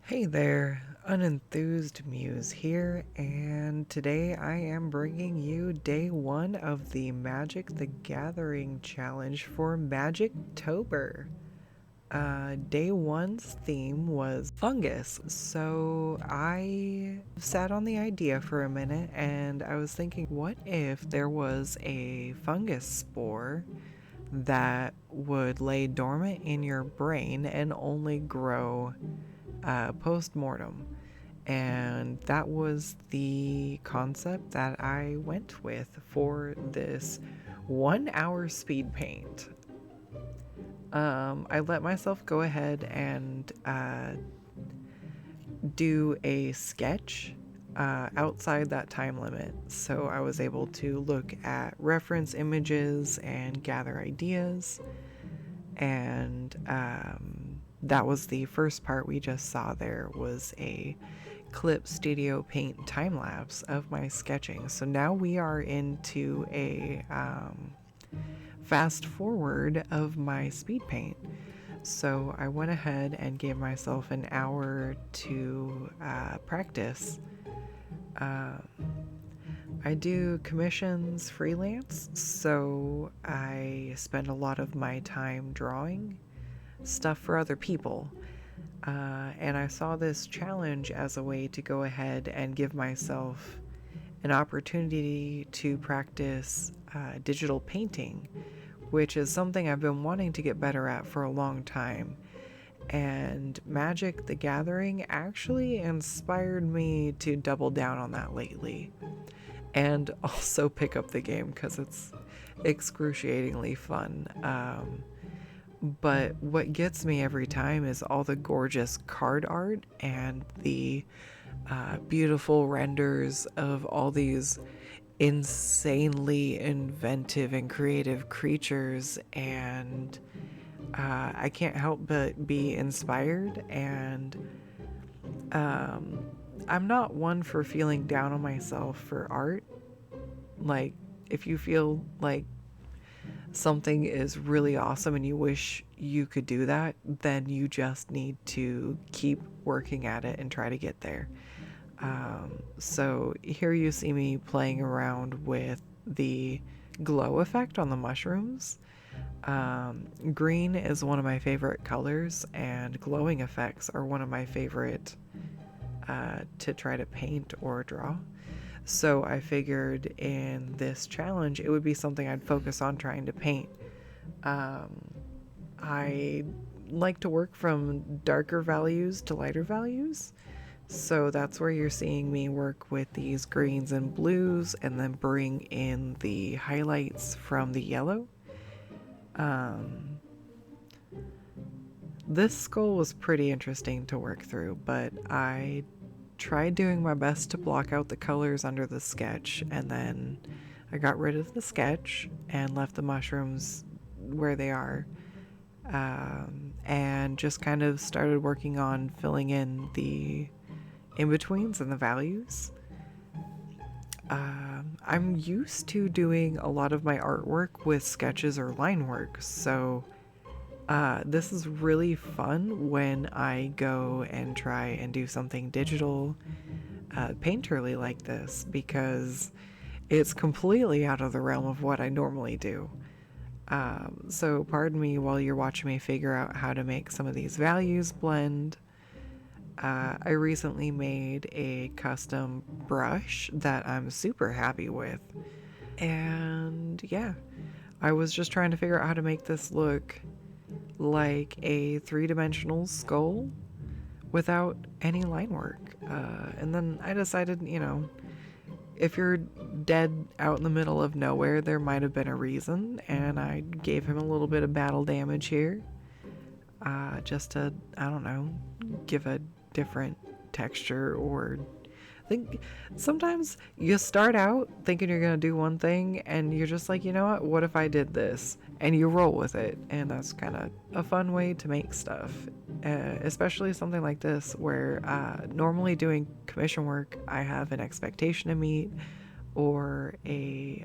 Hey there, Unenthused Muse here, and today I am bringing you day one of the Magic the Gathering challenge for Magictober. Day one's theme was fungus, so I sat on the idea for a minute and I was thinking, what if there was a fungus spore that would lay dormant in your brain and only grow post mortem? And that was the concept that I went with for this 1 hour speed paint. I let myself go ahead and do a sketch outside that time limit. So I was able to look at reference images and gather ideas. And that was the first part we just saw. There was a clip studio paint time lapse of my sketching. So now we are into a fast forward of my speed paint. So I went ahead and gave myself an hour to practice. Um, I do commissions freelance, so I spend a lot of my time drawing stuff for other people. And I saw this challenge as a way to go ahead and give myself an opportunity to practice digital painting, which is something I've been wanting to get better at for a long time. And Magic the Gathering actually inspired me to double down on that lately. And also pick up the game because it's excruciatingly fun. But what gets me every time is all the gorgeous card art and the beautiful renders of all these insanely inventive and creative creatures. And I can't help but be inspired. And I'm not one for feeling down on myself for art. Like, if you feel like something is really awesome and you wish you could do that, then you just need to keep working at it and try to get there. So here you see me playing around with the glow effect on the mushrooms. Green is one of my favorite colors, and glowing effects are one of my favorite to try to paint or draw. So I figured in this challenge it would be something I'd focus on trying to paint. I like to work from darker values to lighter values. So that's where you're seeing me work with these greens and blues and then bring in the highlights from the yellow. Um, this skull was pretty interesting to work through, but I tried doing my best to block out the colors under the sketch, and then I got rid of the sketch and left the mushrooms where they are, and just kind of started working on filling in the in-betweens and the values. I'm used to doing a lot of my artwork with sketches or line work, so this is really fun when I go and try and do something digital, painterly like this, because it's completely out of the realm of what I normally do. So pardon me while you're watching me figure out how to make some of these values blend. I recently made a custom brush that I'm super happy with. And yeah, I was just trying to figure out how to make this look like a three-dimensional skull without any line work. And then I decided, if you're dead out in the middle of nowhere, there might have been a reason, and I gave him a little bit of battle damage here, just to, I don't know, give a different texture. Or I think sometimes you start out thinking you're gonna do one thing and you're just like, you know what if I did this, and you roll with it. And that's kind of a fun way to make stuff, especially something like this where normally doing commission work I have an expectation to meet, or a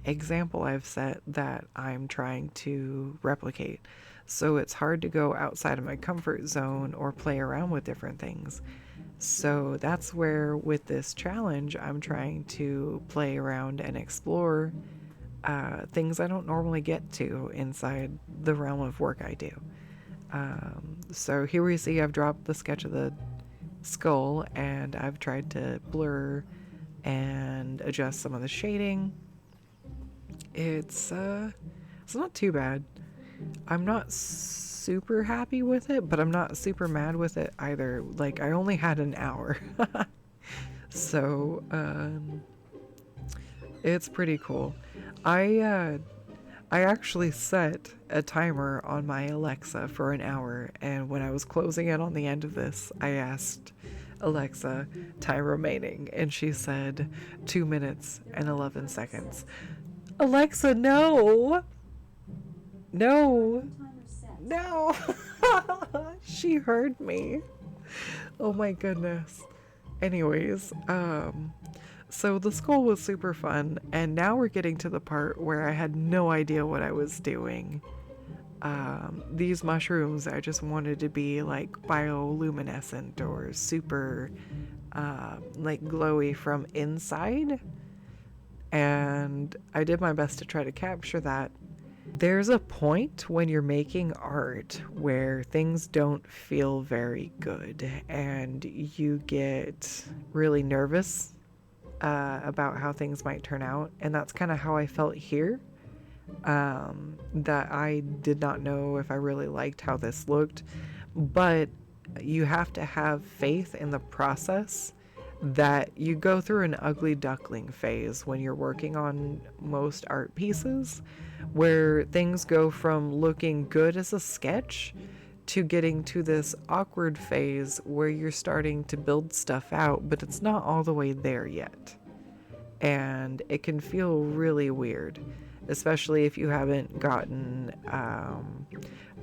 example I've set that I'm trying to replicate. So it's hard to go outside of my comfort zone or play around with different things. So that's where, with this challenge, I'm trying to play around and explore things I don't normally get to inside the realm of work I do. So here we see I've dropped the sketch of the skull and I've tried to blur and adjust some of the shading. It's not too bad. I'm not super happy with it, but I'm not super mad with it either. Like, I only had an hour. So, it's pretty cool. I actually set a timer on my Alexa for an hour, and when I was closing in on the end of this, I asked Alexa, time remaining, and she said 2 minutes and 11 seconds. Alexa, no! No! No! She heard me. Oh my goodness. Anyways, so the skull was super fun, and now we're getting to the part where I had no idea what I was doing. These mushrooms, I just wanted to be like bioluminescent or super like glowy from inside, and I did my best to try to capture that. There's a point when you're making art where things don't feel very good and you get really nervous about how things might turn out, and that's kind of how I felt here. That I did not know if I really liked how this looked, but you have to have faith in the process, that you go through an ugly duckling phase when you're working on most art pieces, where things go from looking good as a sketch to getting to this awkward phase where you're starting to build stuff out, but it's not all the way there yet. And it can feel really weird, especially if you haven't gotten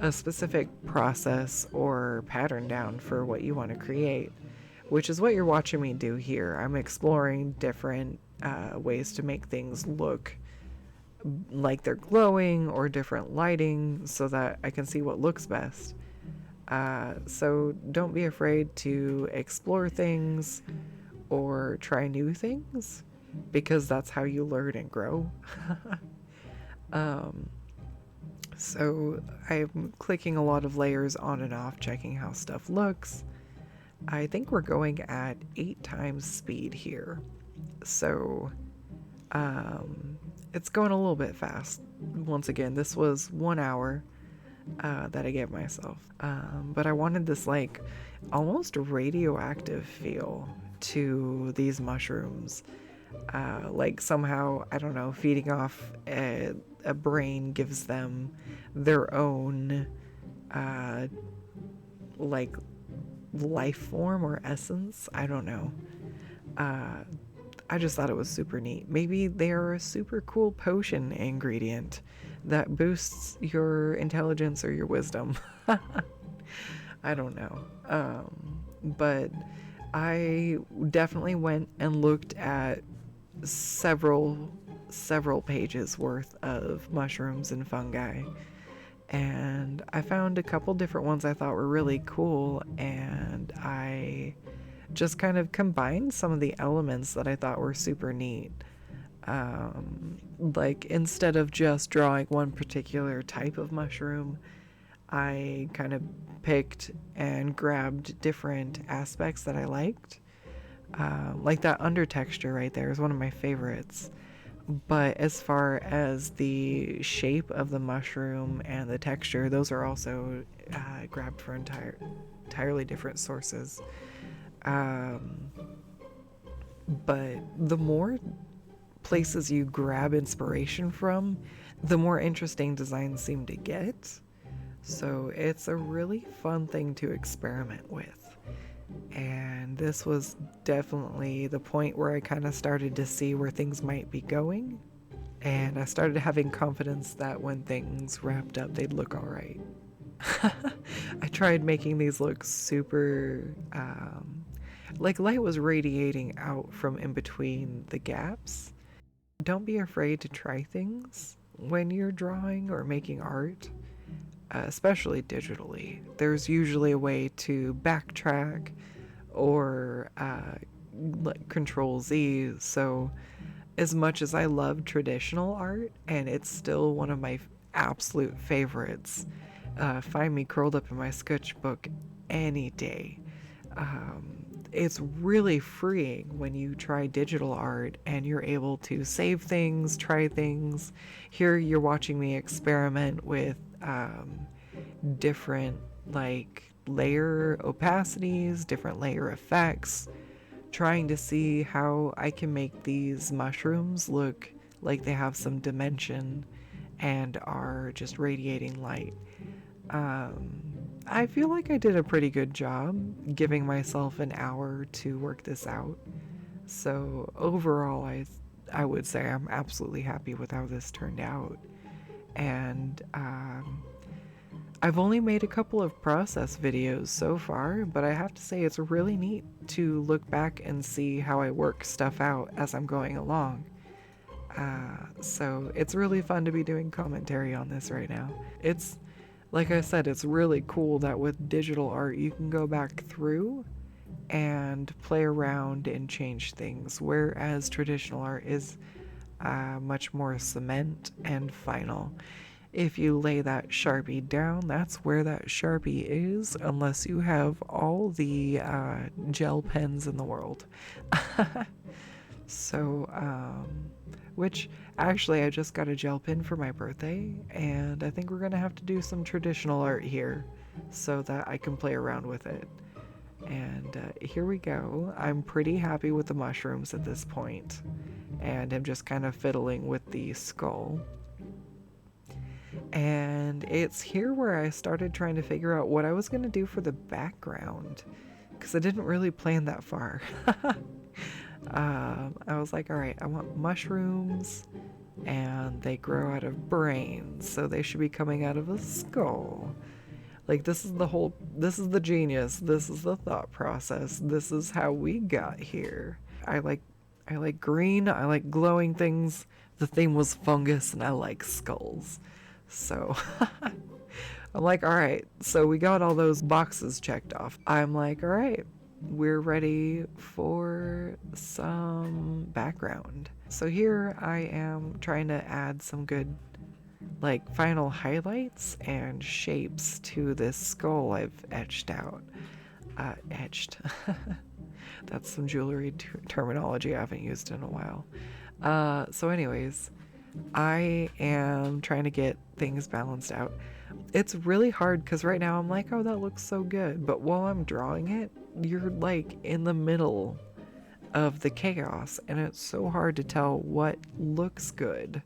a specific process or pattern down for what you want to create, which is what you're watching me do here. I'm exploring different ways to make things look like they're glowing, or different lighting so that I can see what looks best. So don't be afraid to explore things or try new things, because that's how you learn and grow. So I'm clicking a lot of layers on and off, checking how stuff looks. I think we're going at 8 times speed here. So it's going a little bit fast. Once again, this was 1 hour that I gave myself. But I wanted this like almost radioactive feel to these mushrooms. Like somehow, I don't know, feeding off a brain gives them their own like life form or essence. I don't know. I just thought it was super neat. Maybe they're a super cool potion ingredient that boosts your intelligence or your wisdom. I don't know. But I definitely went and looked at several pages worth of mushrooms and fungi, and I found a couple different ones I thought were really cool, and I just kind of combined some of the elements that I thought were super neat. Like, instead of just drawing one particular type of mushroom, I kind of picked and grabbed different aspects that I liked. Like that under texture right there is one of my favorites. But as far as the shape of the mushroom and the texture, those are also grabbed from entirely different sources. But the more places you grab inspiration from, the more interesting designs seem to get. So it's a really fun thing to experiment with. And this was definitely the point where I kind of started to see where things might be going. And I started having confidence that when things wrapped up, they'd look all right. I tried making these look super, like light was radiating out from in between the gaps. Don't be afraid to try things when you're drawing or making art. especially digitally. There's usually a way to backtrack or like Control Z. So, as much as I love traditional art, and it's still one of my absolute favorites, find me curled up in my sketchbook any day. It's really freeing when you try digital art and you're able to save things, try things. Here you're watching me experiment with different like layer opacities, different layer effects, trying to see how I can make these mushrooms look like they have some dimension and are just radiating light. I feel like I did a pretty good job giving myself an hour to work this out. So overall, I would say I'm absolutely happy with how this turned out. And I've only made a couple of process videos so far, but I have to say it's really neat to look back and see how I work stuff out as I'm going along. So it's really fun to be doing commentary on this right now. It's, like I said, it's really cool that with digital art you can go back through and play around and change things, whereas traditional art is much more cement and final. If you lay that Sharpie down, that's where that Sharpie is, unless you have all the gel pens in the world. So, which actually I just got a gel pen for my birthday, and I think we're gonna have to do some traditional art here so that I can play around with it. And here we go. I'm pretty happy with the mushrooms at this point, and I'm just kind of fiddling with the skull. And it's here where I started trying to figure out what I was going to do for the background, because I didn't really plan that far. I was like, all right, I want mushrooms, and they grow out of brains, so they should be coming out of a skull. Like, this is the genius, this is the thought process, this is how we got here. I like green, I like glowing things. The theme was fungus, and I like skulls. So I'm like, all right, so we got all those boxes checked off. I'm like, all right, we're ready for some background. So here I am trying to add some good like final highlights and shapes to this skull I've etched out. Etched. That's some jewelry terminology I haven't used in a while. So anyways, I am trying to get things balanced out. It's really hard because right now I'm like, oh, that looks so good. But while I'm drawing it, you're like in the middle of the chaos, and it's so hard to tell what looks good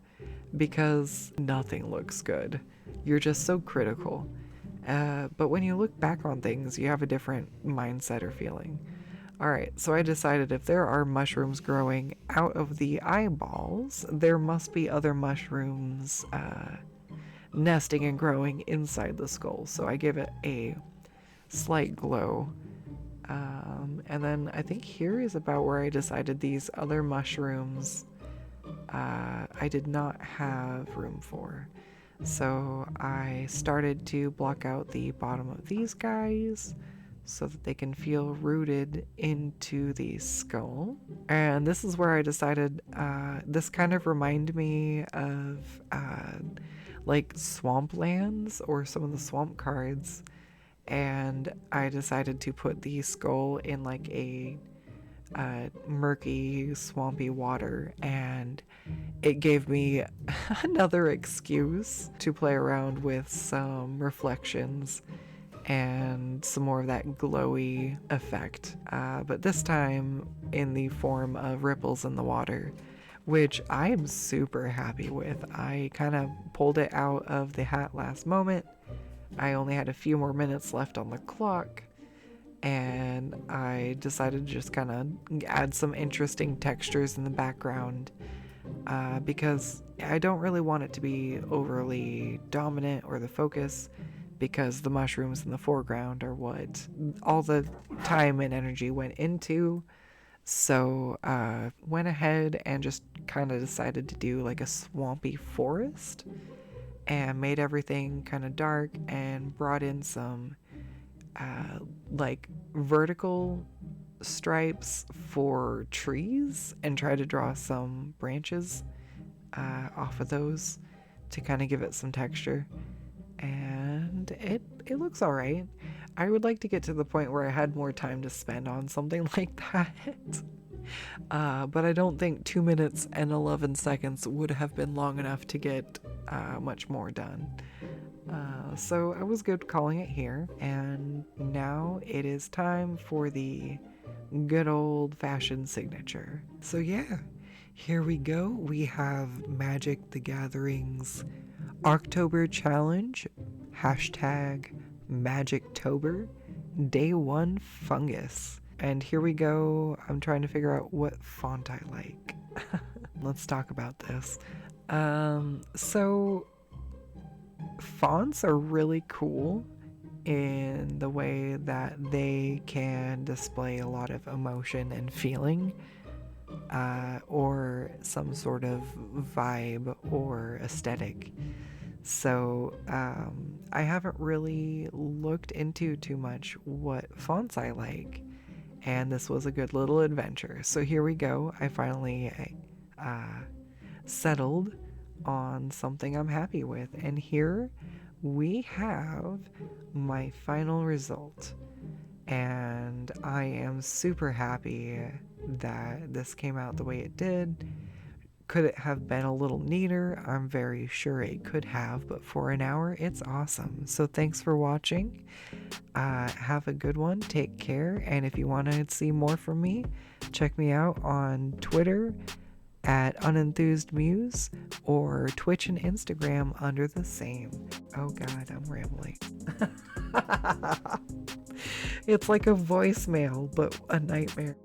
because nothing looks good. You're just so critical. But when you look back on things, you have a different mindset or feeling. Alright, so I decided if there are mushrooms growing out of the eyeballs, there must be other mushrooms nesting and growing inside the skull. So I give it a slight glow. And then I think here is about where I decided these other mushrooms I did not have room for. So I started to block out the bottom of these guys so that they can feel rooted into the skull. And this is where I decided this kind of reminded me of like swamplands or some of the swamp cards. And I decided to put the skull in like a murky, swampy water, and it gave me another excuse to play around with some reflections and some more of that glowy effect, but this time in the form of ripples in the water, which I am super happy with. I kind of pulled it out of the hat last moment. I only had a few more minutes left on the clock, and I decided to just kind of add some interesting textures in the background because I don't really want it to be overly dominant or the focus, because the mushrooms in the foreground are what all the time and energy went into. So went ahead and just kind of decided to do like a swampy forest. and made everything kind of dark and brought in some like vertical stripes for trees and tried to draw some branches off of those to kind of give it some texture. And it looks all right. I would like to get to the point where I had more time to spend on something like that. But I don't think 2 minutes and 11 seconds would have been long enough to get much more done. So I was good calling it here, and now it is time for the good old-fashioned signature. So yeah, here we go. We have Magic the Gathering's October Challenge, hashtag Magictober, Day 1 Fungus. And here we go. I'm trying to figure out what font I like. Let's talk about this. So fonts are really cool in the way that they can display a lot of emotion and feeling, or some sort of vibe or aesthetic. So I haven't really looked into too much what fonts I like, and this was a good little adventure. So here we go. I finally settled on something I'm happy with, and here we have my final result. And I am super happy that this came out the way it did. Could it have been a little neater? I'm very sure it could have, but for an hour, it's awesome. So thanks for watching. Have a good one. Take care. And if you want to see more from me, check me out on Twitter at unenthused or Twitch and Instagram under the same. Oh God, I'm rambling. It's like a voicemail, but a nightmare.